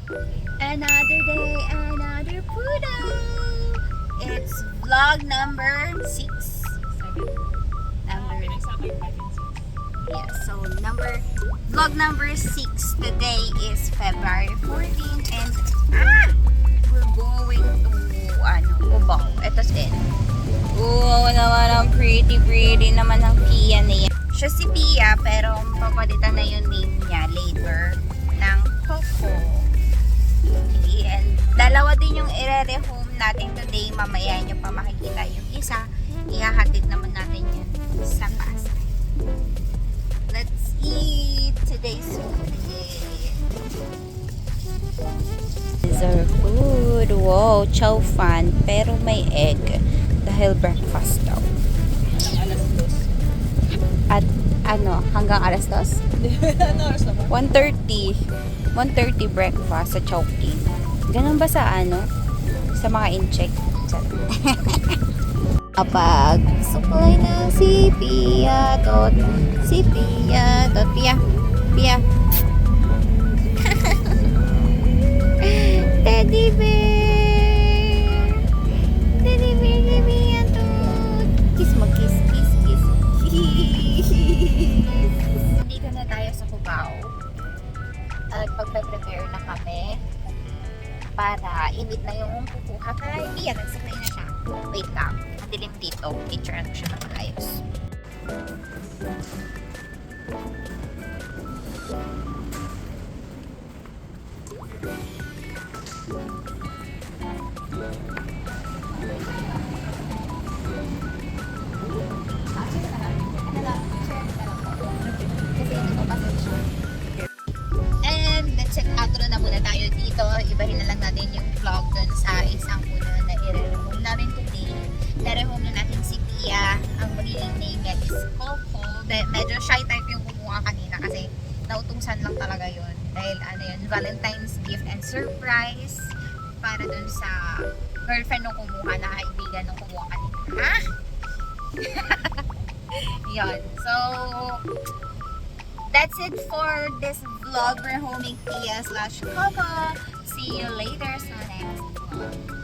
Another day, another Pudo. It's vlog number 6. Vlog number 6 today is February 14 and we're going to Cubao. Ito din. Naman ang pretty naman ng Pia niya. Siya si Pia pero papalitan na yung name niya later ng Coco. Okay, and dalawa din yung i-rehome natin today. Mamaya nyo pa makikita yung isa. Ihahatid naman natin yun sa Pasay. Let's eat today's food. This is our food. Wow, chow fan. Pero may egg. Dahil breakfast daw. At hanggang alas 2? Ano oras na ba? 1:30 breakfast sa Chowking. Ganun ba sa sa mga in-check? Kapag supply na si Pia Pia Teddy bear give me a toot. Kiss Dito na tayo sa Cubao at pagpe-prepare na kami para init na yung kukuha kay Pia. Nagsakay na siya. Wait lang, madilim dito. Picture na siya ng maayos. And check out na muna tayo dito. Ibahin na lang natin yung vlog dun sa isang puno na i-rehome namin today. Na-rehome na natin si Pia. Ang magiging name niya is Coco. Medyo shy type yung kumuha kanina kasi nautusan lang talaga yun. Dahil Valentine's gift and surprise para dun sa girlfriend nung kumuha na kaibigan nung kumuha kanina. Ha? Yun. So, that's it for this vlog. Rehoming Pia / Coco. See you later sa next vlog.